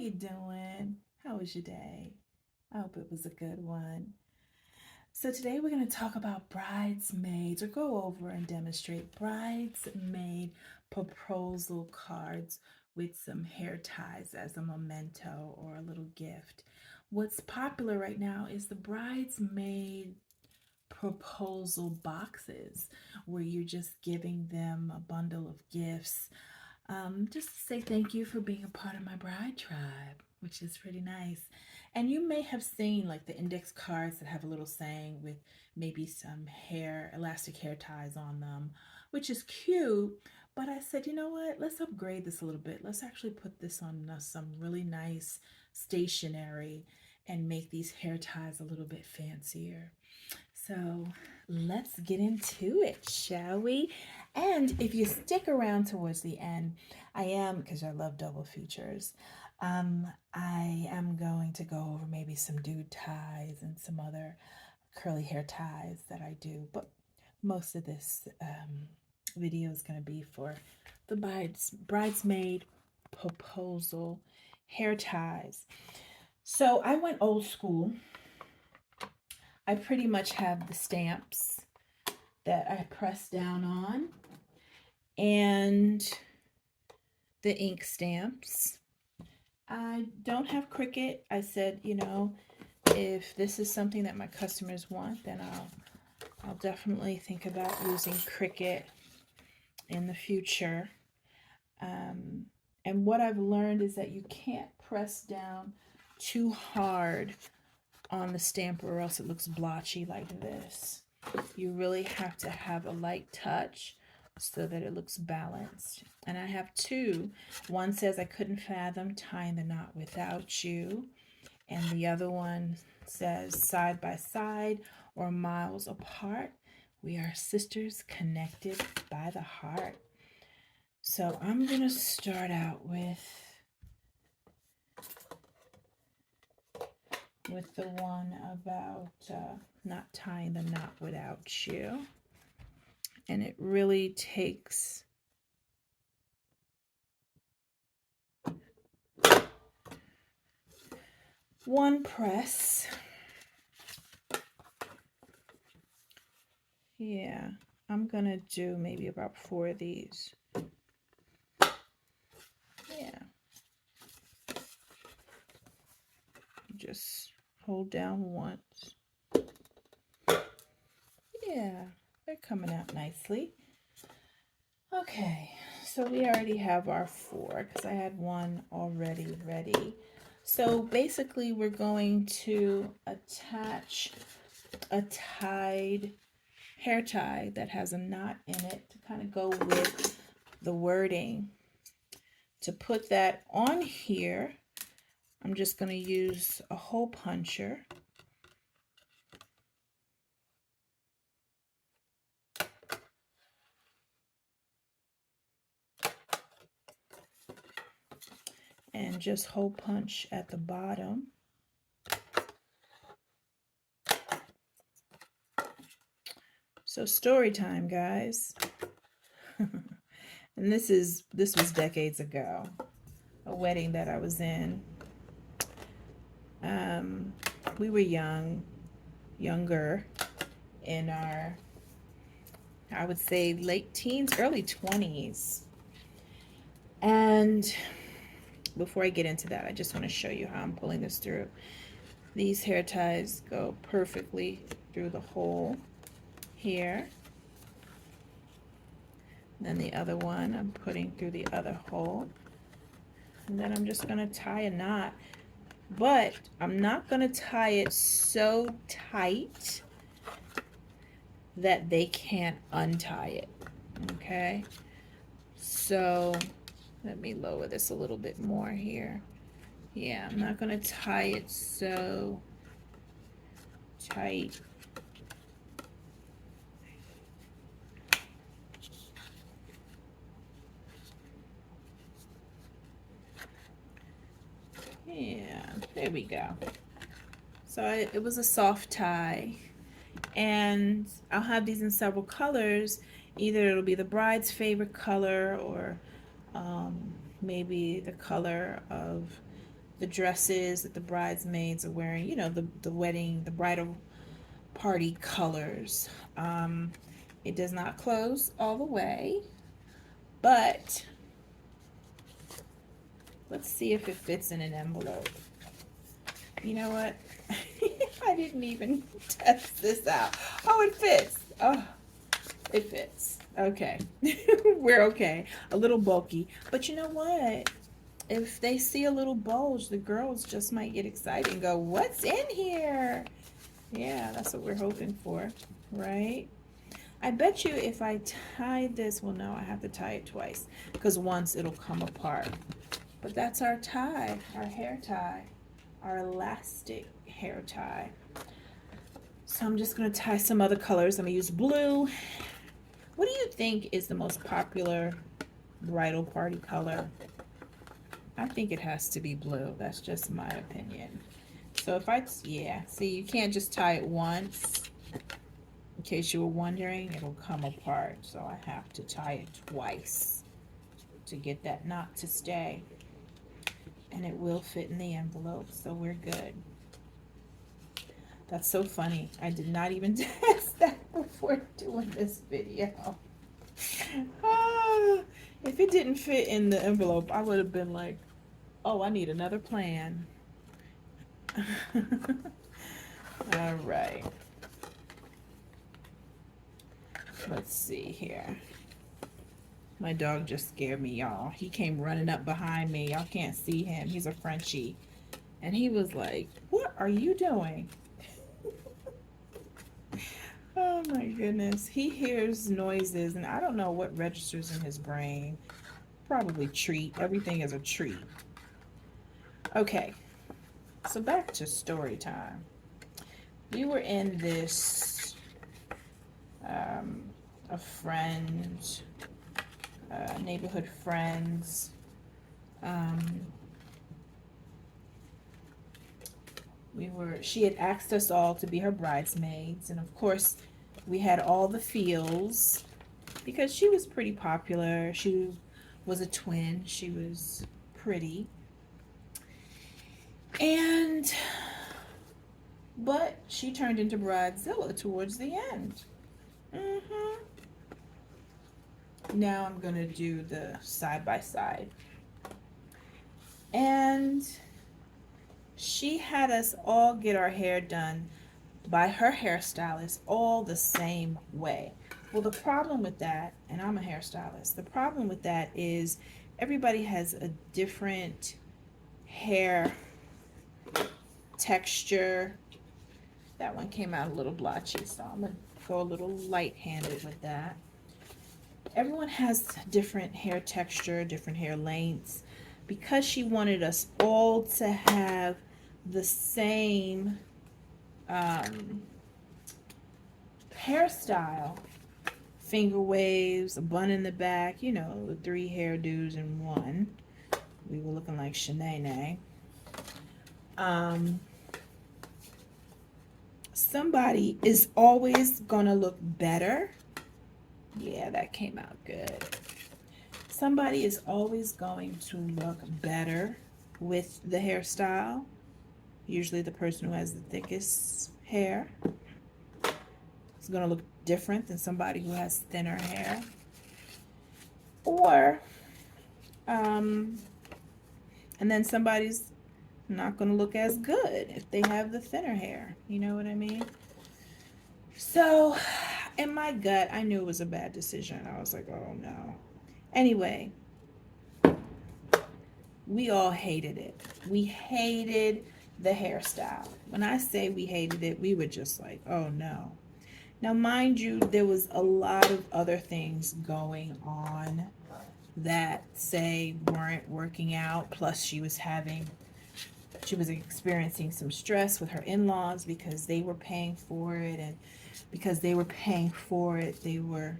you doing? How was your day? I hope it was a good one. So today we're going to talk about bridesmaids, or go over and demonstrate bridesmaid proposal cards with some hair ties as a memento or a little gift. What's popular right now is the bridesmaid proposal boxes, where you're just giving them a bundle of gifts, just to say thank you for being a part of my bride tribe, which is pretty nice. And you may have seen like the index cards that have a little saying with maybe some elastic hair ties on them, which is cute. But I said, you know what? Let's upgrade this a little bit. Let's actually put this on some really nice stationery and make these hair ties a little bit fancier. So let's get into it, shall we? And if you stick around towards the end, because I love double features, I am going to go over maybe some dude ties and some other curly hair ties that I do. But most of this video is going to be for the bridesmaid proposal hair ties. So I went old school. I pretty much have the stamps that I press down on and the ink stamps. I don't have Cricut. I said, if this is something that my customers want, then I'll definitely think about using Cricut in the future. And what I've learned is that you can't press down too hard on the stamp or else it looks blotchy like this. You really have to have a light touch so that it looks balanced. And I have two. One says I couldn't fathom tying the knot without you, and the other one says side by side or miles apart, we are sisters connected by the heart. So I'm gonna start out with the one about not tying the knot without you. And it really takes one press. Yeah, I'm gonna do maybe about 4 of these. Yeah. Just hold down once. Yeah, they're coming out nicely. Okay, so we already have our 4 because I had one already ready. So basically we're going to attach a hair tie that has a knot in it to kind of go with the wording. To put that on here, I'm just going to use a hole puncher. And just hole punch at the bottom. So story time, guys. And this was decades ago, a wedding that I was in. We were younger, in our, I would say, late teens, early 20s. And before I get into that, I just want to show you how I'm pulling this through. These hair ties go perfectly through the hole here. And then the other one I'm putting through the other hole. And then I'm just going to tie a knot. But I'm not going to tie it so tight that they can't untie it. Okay? So let me lower this a little bit more here. Yeah, I'm not going to tie it so tight. Yeah, there we go. So it was a soft tie, and I'll have these in several colors. Either it'll be the bride's favorite color, or maybe the color of the dresses that the bridesmaids are wearing, you know, the wedding, the bridal party colors. It does not close all the way, but let's see if it fits in an envelope. You know what? I didn't even test this out. Oh, it fits. Oh, it fits. Okay. We're okay. A little bulky. But you know what? If they see a little bulge, the girls just might get excited and go, what's in here? Yeah, that's what we're hoping for, right? I bet you if I tie this, well, no, I have to tie it twice because once it'll come apart. But that's our tie, our hair tie, our elastic hair tie. So I'm just going to tie some other colors. I'm going to use blue. What do you think is the most popular bridal party color? I think it has to be blue. That's just my opinion. So if yeah, see, you can't just tie it once. In case you were wondering, it'll come apart. So I have to tie it twice to get that knot to stay. And it will fit in the envelope, so we're good. That's so funny. I did not even test that before doing this video. If it didn't fit in the envelope, I would have been like, oh, I need another plan. All right. Let's see here. My dog just scared me, y'all. He came running up behind me. Y'all can't see him. He's a Frenchie. And he was like, what are you doing? Oh my goodness. He hears noises and I don't know what registers in his brain. Probably treat. Everything is a treat. Okay. So back to story time. We were in this a friend, neighborhood friends, she had asked us all to be her bridesmaids, and of course we had all the feels because she was pretty popular. She was a twin. She was pretty. But she turned into Bridezilla towards the end. Now I'm going to do the side by side. And she had us all get our hair done by her hairstylist all the same way. Well, the problem with that, and I'm a hairstylist, the problem with that is everybody has a different hair texture. That one came out a little blotchy, so I'm going to go a little light-handed with that. Everyone has different hair texture, different hair lengths. Because she wanted us all to have the same hairstyle, finger waves, a bun in the back, you know, the 3 hairdos in one. We were looking like Shanae. Somebody is always gonna look better. Yeah, that came out good. Somebody is always going to look better with the hairstyle. Usually the person who has the thickest hair is going to look different than somebody who has thinner hair. Or, and then somebody's not going to look as good if they have the thinner hair. You know what I mean? So, in my gut, I knew it was a bad decision. I was like, oh no. Anyway, we all hated it. We hated the hairstyle. When I say we hated it, we were just like, oh no. Now, mind you, there was a lot of other things going on that, say, weren't working out. Plus, she was experiencing some stress with her in-laws because they were paying for it. And because they were paying for it, they were,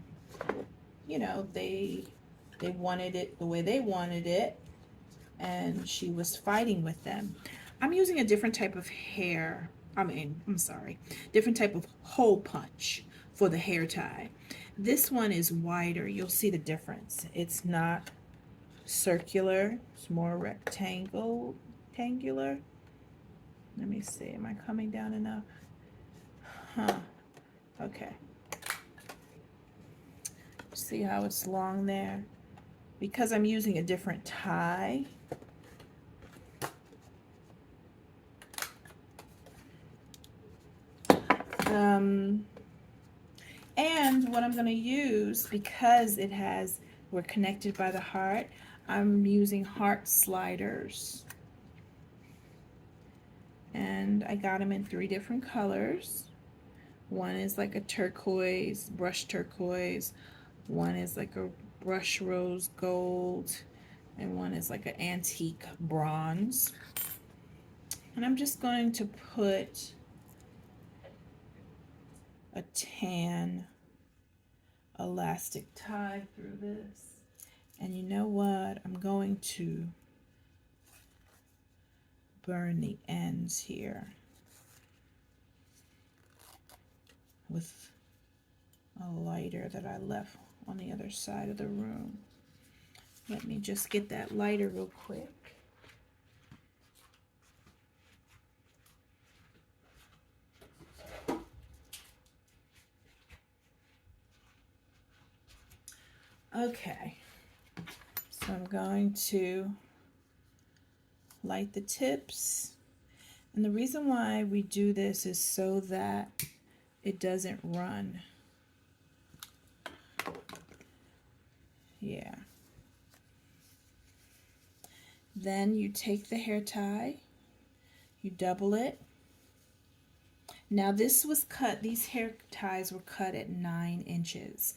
you know, they wanted it the way they wanted it, and she was fighting with them. I'm using a different type of different type of hole punch for the hair tie. This one is wider. You'll see the difference. It's not circular. It's more rectangle rectangular. Let me see, am I coming down enough? Huh, okay. See how it's long there? Because I'm using a different tie. And what I'm going to use, because we're connected by the heart, I'm using heart sliders. And I got them in 3 different colors. One is like a turquoise, brush turquoise. One is like a brush rose gold. And one is like an antique bronze. And I'm just going to put a tan elastic tie through this. And you know what? I'm going to burn the ends here with a lighter that I left on the other side of the room. Let me just get that lighter real quick. Okay, so I'm going to light the tips. And the reason why we do this is so that it doesn't run. Yeah. Then you take the hair tie, you double it. Now this was cut, these hair ties were cut at 9 inches.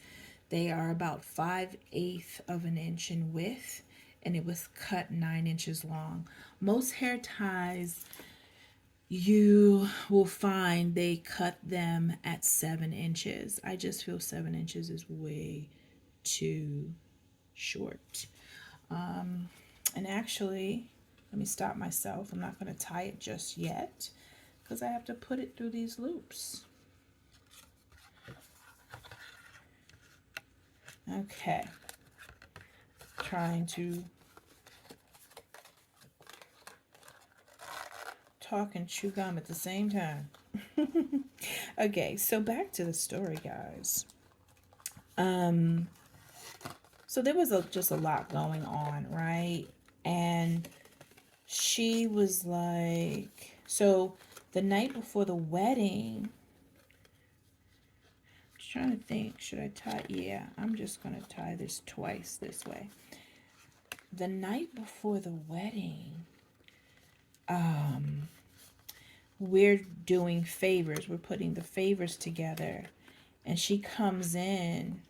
They are about 5/8 of an inch in width, and it was cut 9 inches long. Most hair ties, you will find they cut them at 7 inches. I just feel 7 inches is way too short. And actually, let me stop myself. I'm not going to tie it just yet because I have to put it through these loops. Okay, trying to talk and chew gum at the same time. Okay, so back to the story, guys. So there was just a lot going on, right? And she was like, so the night before the wedding, I'm trying to think, should I tie? Yeah, I'm just going to tie this twice this way. The night before the wedding, we're doing favors. We're putting the favors together. And she comes in.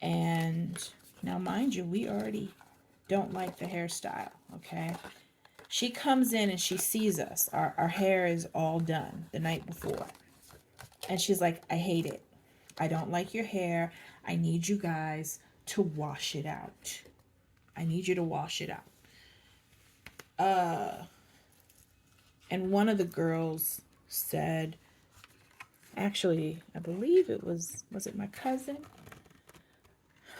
And now, mind you, we already don't like the hairstyle, okay? She comes in and she sees us. Our hair is all done the night before. And she's like, I hate it. I don't like your hair. I need you guys to wash it out. I need you to wash it out. And one of the girls said, actually, I believe it was it my cousin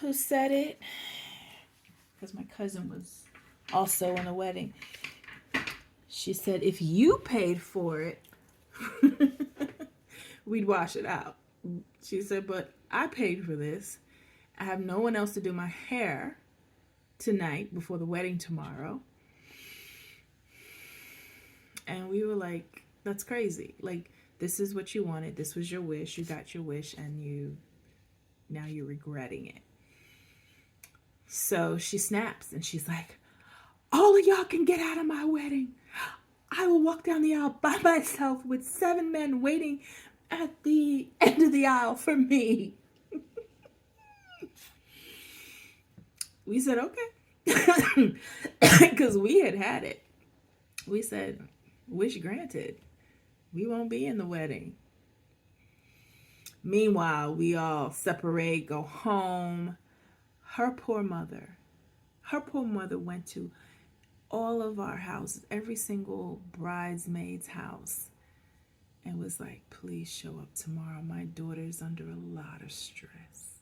who said it? Because my cousin was also in the wedding. She said, if you paid for it, we'd wash it out. She said, but I paid for this. I have no one else to do my hair tonight before the wedding tomorrow. And we were like, that's crazy. Like, this is what you wanted. This was your wish. You got your wish, and now you're regretting it. So she snaps and she's like, all of y'all can get out of my wedding. I will walk down the aisle by myself with 7 men waiting at the end of the aisle for me. We said, okay. Because we had it. We said, wish granted. We won't be in the wedding. Meanwhile, we all separate, go home. Her poor mother went to all of our houses, every single bridesmaid's house, and was like, please show up tomorrow. My daughter's under a lot of stress.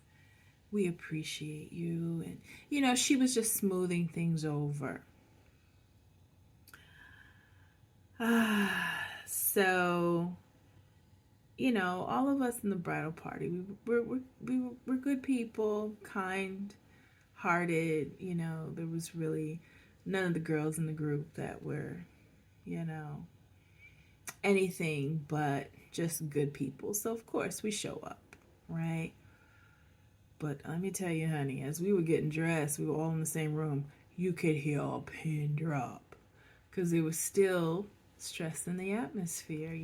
We appreciate you. And, she was just smoothing things over. So, all of us in the bridal party, we're good people, kind hearted. There was really none of the girls in the group that were, you know, anything but just good people. So, of course, we show up, right? But let me tell you, honey, as we were getting dressed, we were all in the same room. You could hear a pin drop because it was still stress in the atmosphere.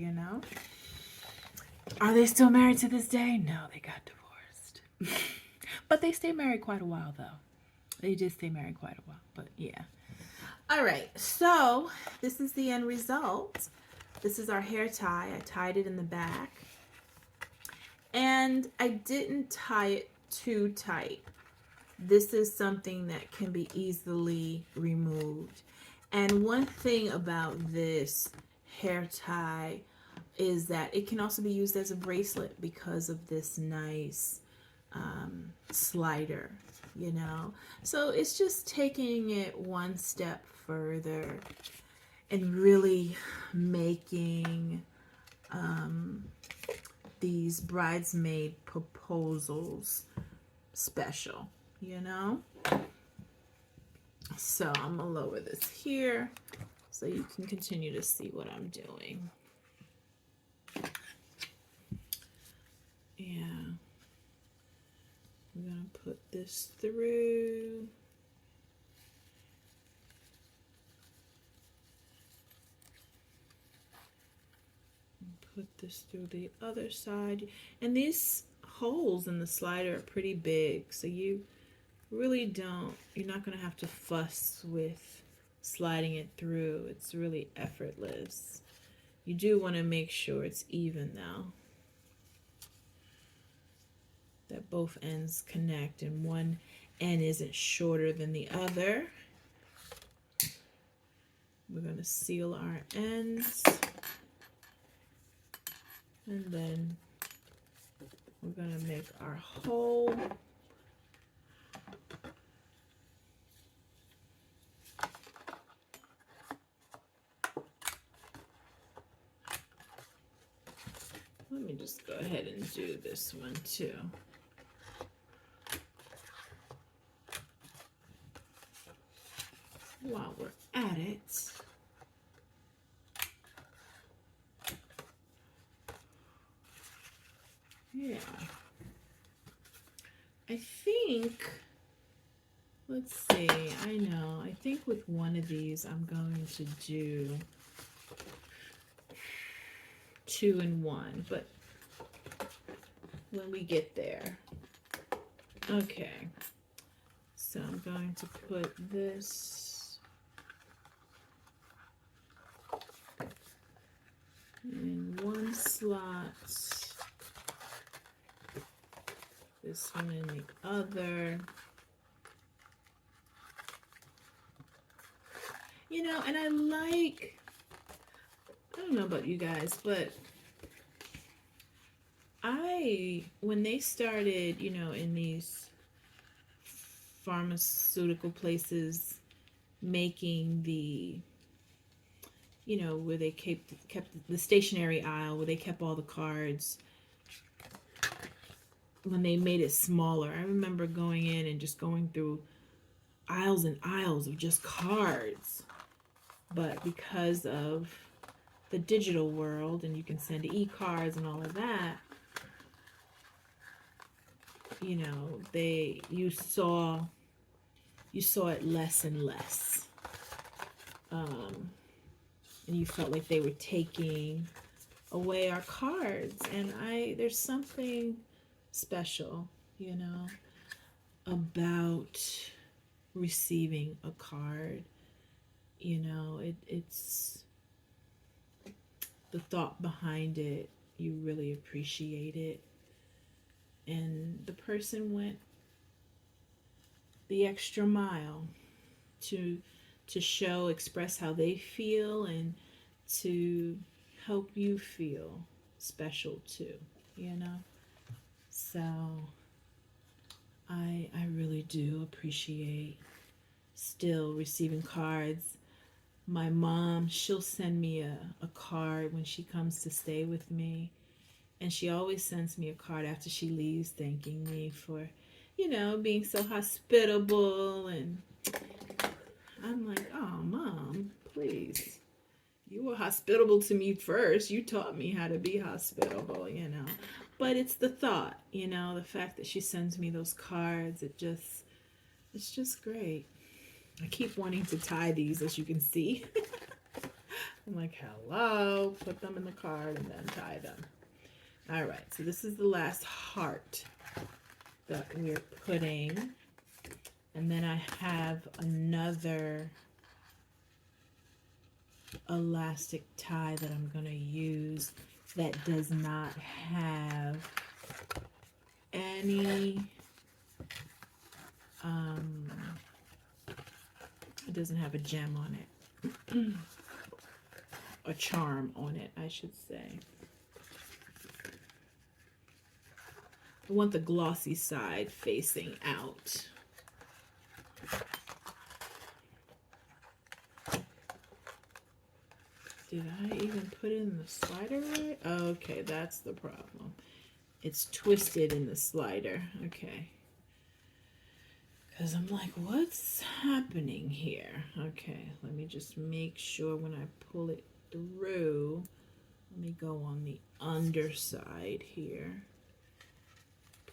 Are they still married to this day? No, they got divorced. But they stayed married quite a while, though. They did stay married quite a while, but yeah. All right, so this is the end result. This is our hair tie. I tied it in the back. And I didn't tie it too tight. This is something that can be easily removed. And one thing about this hair tie is that it can also be used as a bracelet because of this nice slider, So it's just taking it one step further and really making these bridesmaid proposals special, So I'm gonna lower this here so you can continue to see what I'm doing. Yeah. We're gonna put this through. Put this through the other side. And these holes in the slider are pretty big, so you really you're not gonna have to fuss with sliding it through. It's really effortless. You do want to make sure it's even though, that both ends connect and one end isn't shorter than the other. We're going to seal our ends, and then we're going to make our hole. Let me just go ahead and do this one too. While we're at it, yeah, I think, let's see, I think with one of these I'm going to do 2 in 1, but when we get there. Okay, so I'm going to put this in one slot, this one in the other. And I don't know about you guys, but when they started, in these pharmaceutical places making the, where they kept the stationery aisle, where they kept all the cards, when they made it smaller, I remember going in and just going through aisles and aisles of just cards. But because of the digital world, and you can send e-cards and all of that, you saw it less and less, and you felt like they were taking away our cards. And there's something special, about receiving a card. It's the thought behind it. You really appreciate it. And the person went the extra mile to express how they feel and to help you feel special too, So I really do appreciate still receiving cards. My mom, she'll send me a card when she comes to stay with me. And she always sends me a card after she leaves thanking me for, being so hospitable. And I'm like, oh, Mom, please. You were hospitable to me first. You taught me how to be hospitable. But it's the thought, the fact that she sends me those cards, it's just great. I keep wanting to tie these, as you can see. I'm like, hello, put them in the card and then tie them. All right, so this is the last heart that we're putting. And then I have another elastic tie that I'm going to use that does not have any it doesn't have a gem on it. A charm on it, I should say. I want the glossy side facing out. Did I even put it in the slider right? Okay, that's the problem. It's twisted in the slider. Okay. Because I'm like, what's happening here? Okay, let me just make sure when I pull it through. Let me go on the underside here.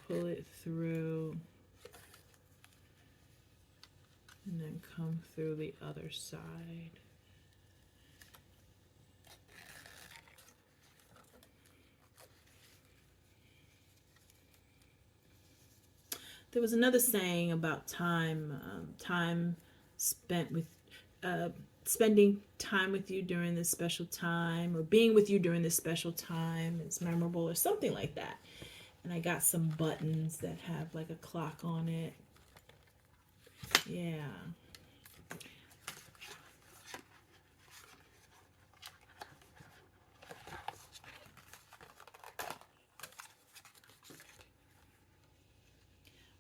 Pull it through. And then come through the other side. There was another saying about time, time spent with, spending time with you during this special time, or being with you during this special time is memorable, or something like that. And I got some buttons that have like a clock on it. Yeah.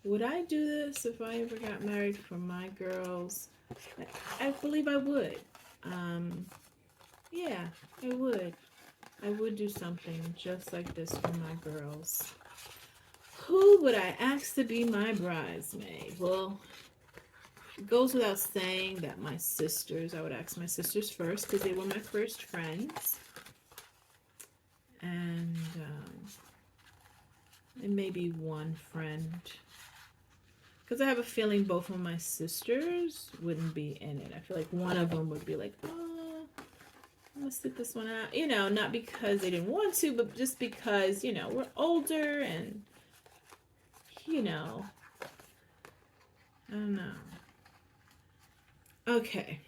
Would I do this if I ever got married for my girls? I believe I would. Yeah, I would. I would do something just like this for my girls. Who would I ask to be my bridesmaid? Well, it goes without saying that my sisters, I would ask my sisters first because they were my first friends. And maybe one friend. Because I have a feeling both of my sisters wouldn't be in it. I feel like one of them would be like, oh, I'm going to sit this one out. Not because they didn't want to, but just because, we're older and, I don't know. Okay.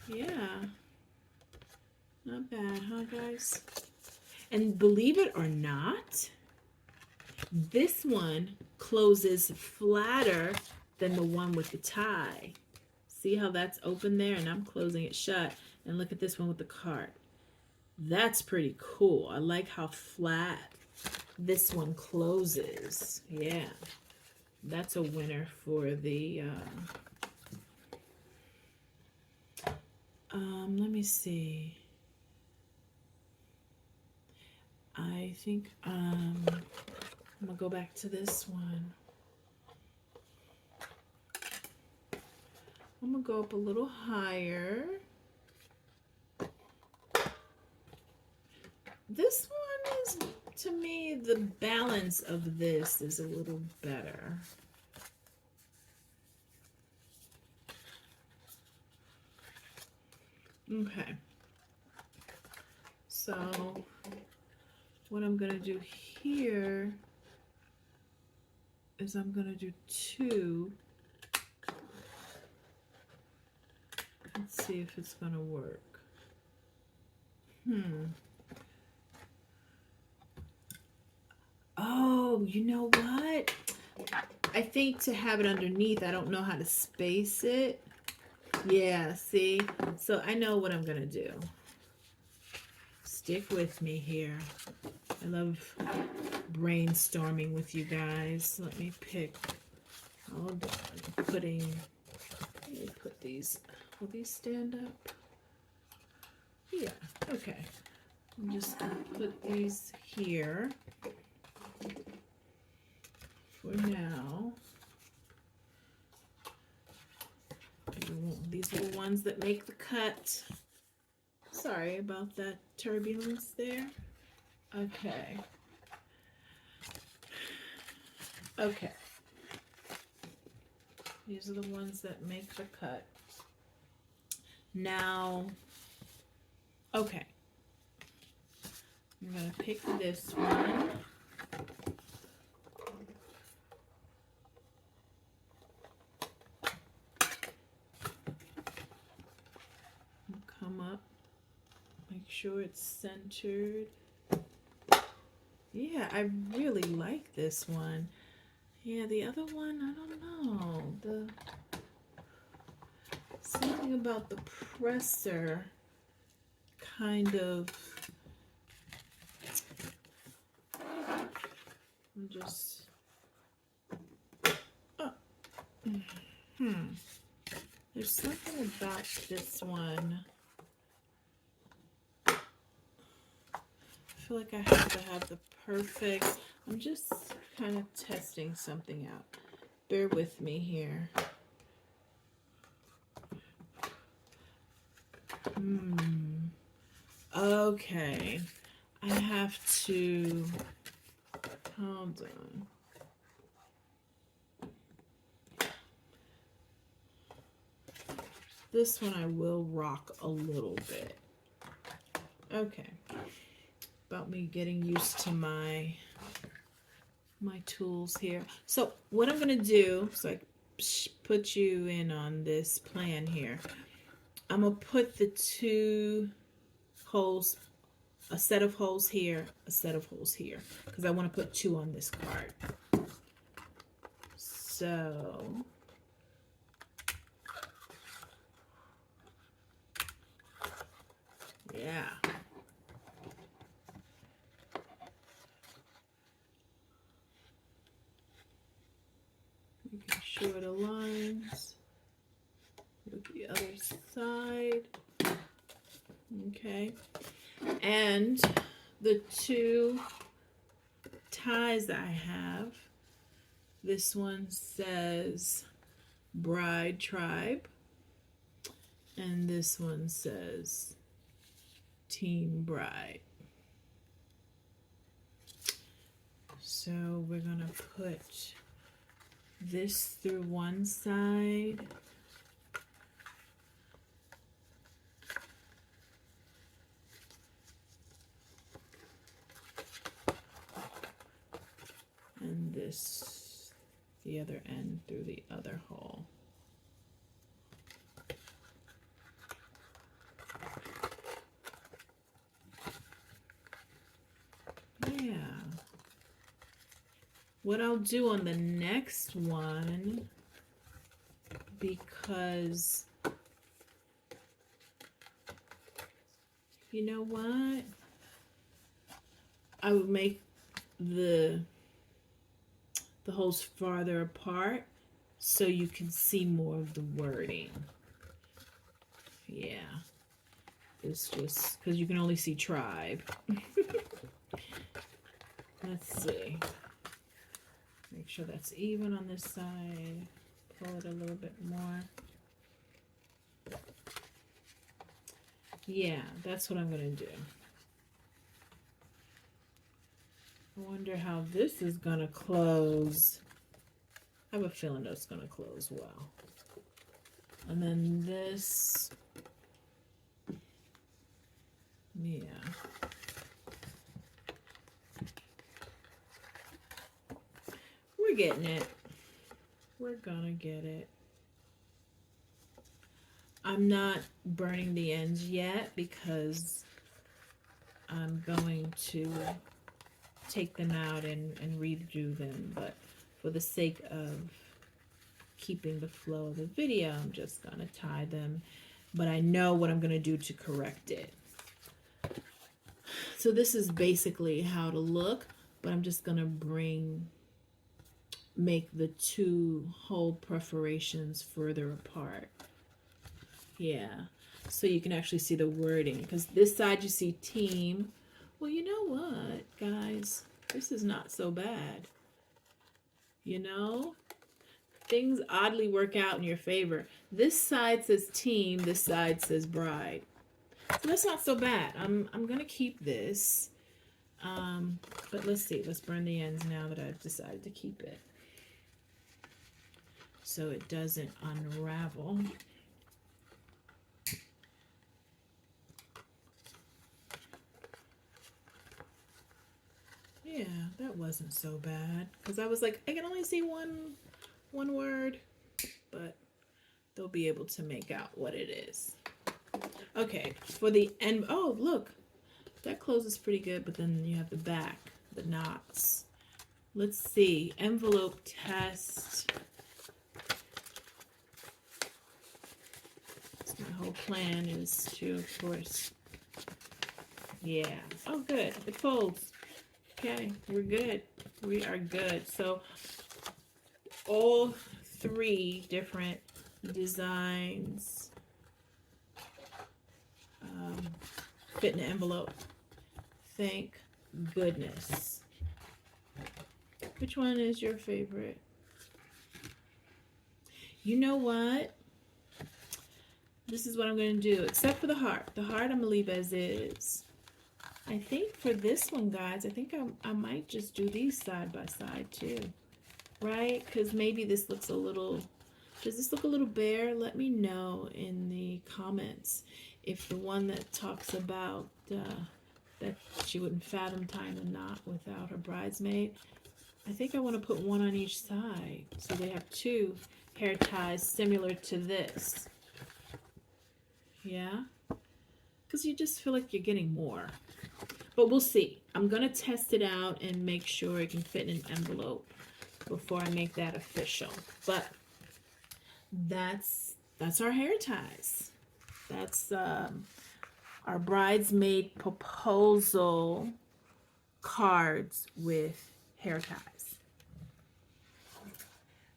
Yeah. Not bad, huh, guys? And believe it or not, this one closes flatter than the one with the tie. See how that's open there? And I'm closing it shut. And look at this one with the card. That's pretty cool. I like how flat this one closes. Yeah. That's a winner for the... let me see. I think... I'm going to go back to this one. I'm going to go up a little higher. This one is, to me, the balance of this is a little better. Okay. So, what I'm going to do here is I'm going to do 2. Let's see if it's going to work. Oh, you know what? I think to have it underneath, I don't know how to space it. Yeah, see? So I know what I'm going to do. Stick with me here. I love brainstorming with you guys. Let me pick. Hold on. Let me put these Will these stand up? Yeah, okay. I'm just going to put these here for now. These are the ones that make the cut. Sorry about that turbulence there. Okay. Okay. These are the ones that make the cut. Now, okay. I'm going to pick this one. Come up. Make sure it's centered. Yeah, I really like this one. Yeah, the other one, I don't know. Something about the presser kind of, I'm just, oh, there's something about this one. I feel like I have to have the perfect, I'm just kind of testing something out. Bear with me here. Okay, I have to, hold on. This one I will rock a little bit. Okay, about me getting used to my tools here. So what I'm gonna do, so I put you in on this plan here. I'm gonna put the two holes, a set of holes here, a set of holes here, because I want to put two on this card. So yeah. Making sure it aligns with the other side. Okay. And the two ties I have, this one says Bride Tribe, and this one says Team Bride. So we're gonna put this through one side. And this, the other end through the other hole. Yeah. What I'll do on the next one, because you know what? I would make the holes farther apart so you can see more of the wording. Yeah. It's just because you can only see tribe. Let's see. Make sure that's even on this side. Pull it a little bit more. Yeah, that's what I'm going to do. I wonder how this is going to close. I have a feeling that's going to close well. And then this, yeah. We're getting it. We're gonna get it. I'm not burning the ends yet because I'm going to take them out and redo them, but for the sake of keeping the flow of the video, I'm just gonna tie them, but I know what I'm gonna do to correct it. So this is basically how to look, but I'm just gonna make the two hole perforations further apart. Yeah. So you can actually see the wording. Because this side you see team. Well, you know what, guys? This is not so bad. You know? Things oddly work out in your favor. This side says team, this side says bride. So that's not so bad. I'm gonna keep this. But let's see. Let's burn the ends now that I've decided to keep it, so it doesn't unravel. Yeah, that wasn't so bad. Because I was like, I can only see one word, but they'll be able to make out what it is. Okay, for the end. Oh, look, that closes pretty good, but then you have the back, the knots. Let's see. Envelope test. So my whole plan is to, of course. Yeah. Oh, good. It folds. Okay, we're good. We are good. So all three different designs fit in the envelope. Thank goodness. Which one is your favorite? You know what? This is what I'm going to do, except for the heart. The heart I'm going to leave as is. I think for this one, guys, I think I might just do these side by side too. Right? Because maybe this looks a little... Does this look a little bare? Let me know in the comments if the one that talks about that she wouldn't fathom tying a knot without her bridesmaid. I think I want to put one on each side. So they have two hair ties similar to this. Yeah? Because you just feel like you're getting more. But we'll see. I'm going to test it out and make sure it can fit in an envelope before I make that official. But that's our hair ties. That's our bridesmaid proposal cards with hair ties.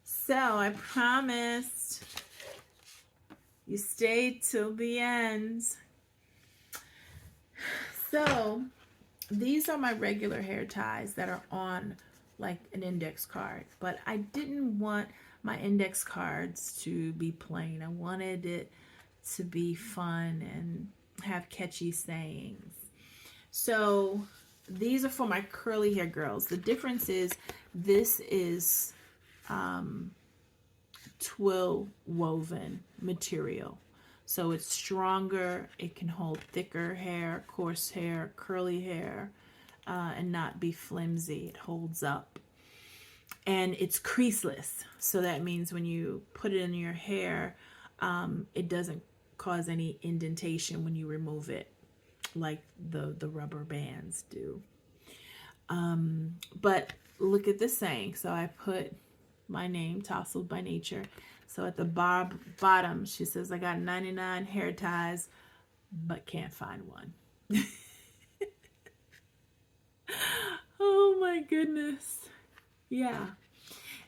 So I promised you stayed till the end. So these are my regular hair ties that are on like an index card, but I didn't want my index cards to be plain. I wanted it to be fun and have catchy sayings. So these are for my curly hair girls. The difference is this is twill woven material. So it's stronger, it can hold thicker hair, coarse hair, curly hair, and not be flimsy. It holds up. And it's creaseless. So that means when you put it in your hair, it doesn't cause any indentation when you remove it, like the rubber bands do. But look at this saying. So I put my name, Tousled by Nature. So at the bottom, she says, I got 99 hair ties, but can't find one. Oh my goodness. Yeah.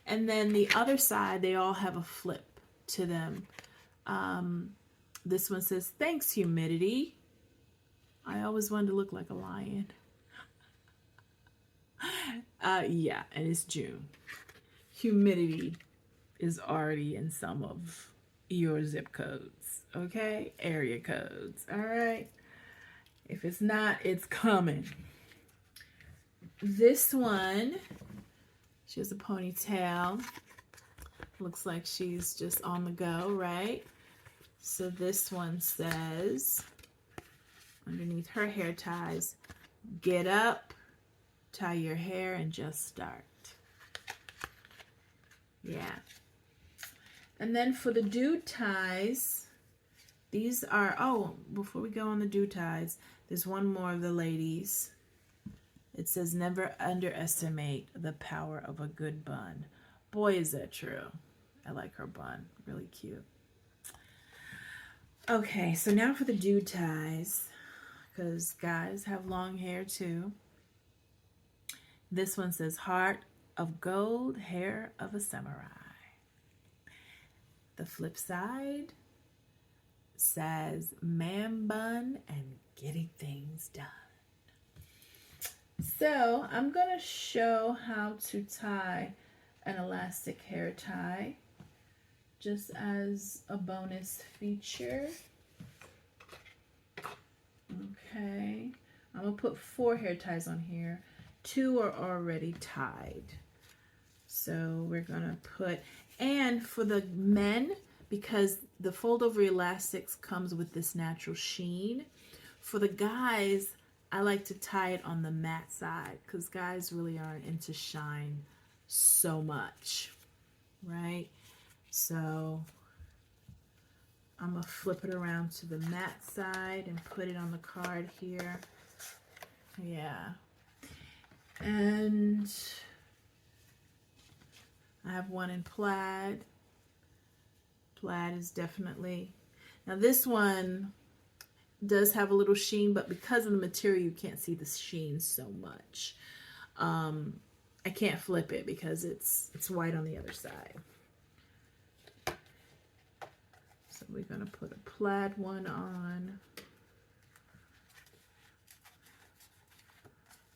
And then the other side, they all have a flip to them. This one says, thanks, humidity. I always wanted to look like a lion. Yeah, and it's June. Humidity is already in some of your zip codes, okay? Area codes, all right? If it's not, it's coming. This one, she has a ponytail. Looks like she's just on the go, right? So this one says, underneath her hair ties, get up, tie your hair, and just start. Yeah. And then for the dew ties, these are, oh, before we go on the dew ties, there's one more of the ladies. It says, never underestimate the power of a good bun. Boy, is that true. I like her bun. Really cute. Okay, so now for the dew ties, because guys have long hair too. This one says, heart of gold, hair of a samurai. The flip side, says man bun and getting things done. So I'm going to show how to tie an elastic hair tie just as a bonus feature. Okay, I'm going to put 4 hair ties on here. 2 are already tied. So we're going to put, and for the men, because the fold over elastics comes with this natural sheen, for the guys, I like to tie it on the matte side because guys really aren't into shine so much, right? So I'm going to flip it around to the matte side and put it on the card here. Yeah. And I have one in plaid. Plaid is definitely, now this one does have a little sheen, but because of the material you can't see the sheen so much. I can't flip it because it's white on the other side. So we're going to put a plaid one on.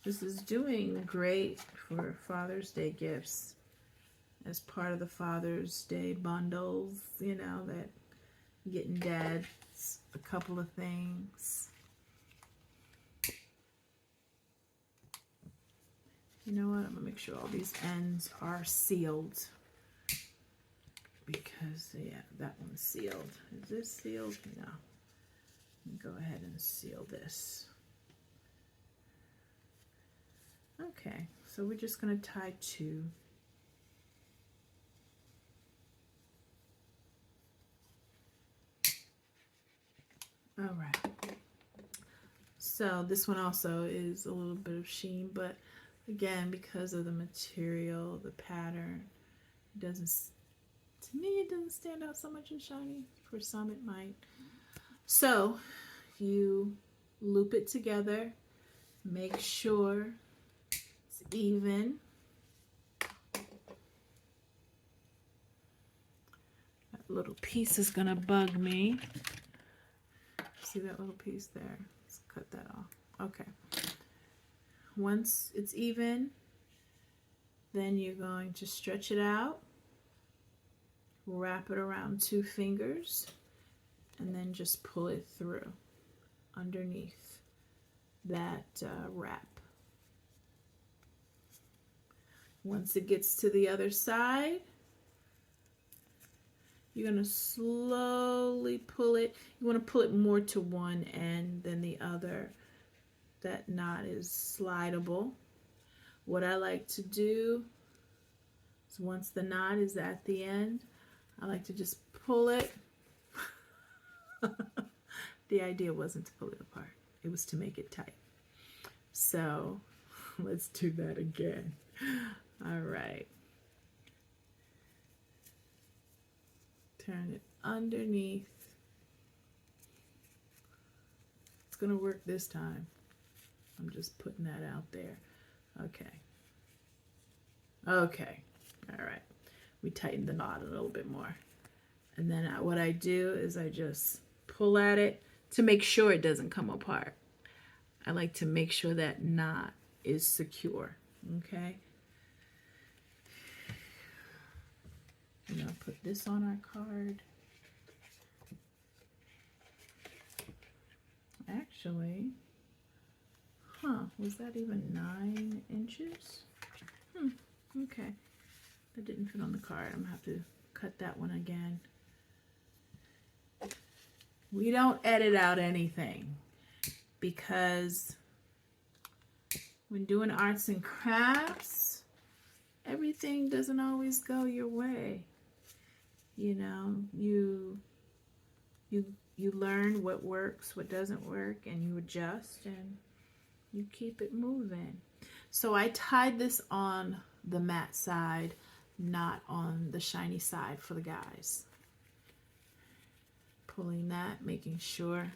This is doing great for Father's Day gifts as part of the Father's Day bundles, you know, that getting dads a couple of things. You know what? I'm going to make sure all these ends are sealed. Because, yeah, that one's sealed. Is this sealed? No. Go ahead and seal this. Okay, so we're just going to tie 2. All right. So this one also is a little bit of sheen, but again, because of the material, the pattern, it doesn't, to me, it doesn't stand out so much as shiny. For some, it might. So you loop it together, make sure it's even. That little piece is gonna bug me. See that little piece there? Let's cut that off. Okay. Once it's even, then you're going to stretch it out, wrap it around 2 fingers, and then just pull it through underneath that wrap. Once it gets to the other side, you're going to slowly pull it. You want to pull it more to one end than the other. That knot is slidable. What I like to do is once the knot is at the end, I like to just pull it. The idea wasn't to pull it apart. It was to make it tight. So let's do that again. All right. Turn it underneath. It's going to work this time. I'm just putting that out there. Okay. Okay. All right. We tighten the knot a little bit more. And then what I do is I just pull at it to make sure it doesn't come apart. I like to make sure that knot is secure. Okay. And I'll put this on our card. Actually, was that even 9 inches? Okay. That didn't fit on the card. I'm gonna have to cut that one again. We don't edit out anything because when doing arts and crafts, everything doesn't always go your way. You know, you learn what works, what doesn't work, and you adjust and you keep it moving. So I tied this on the matte side, not on the shiny side for the guys. Pulling that, making sure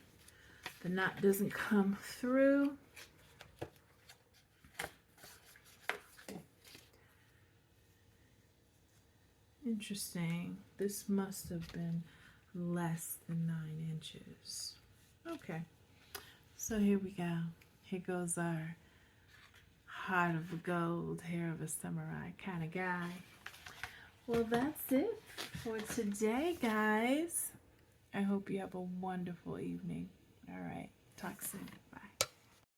the knot doesn't come through. Interesting. This must have been less than 9 inches. Okay, so here we go. Here goes our heart of gold, hair of a samurai kind of guy. Well, that's it for today, guys. I hope you have a wonderful evening. All right, talk soon. Bye.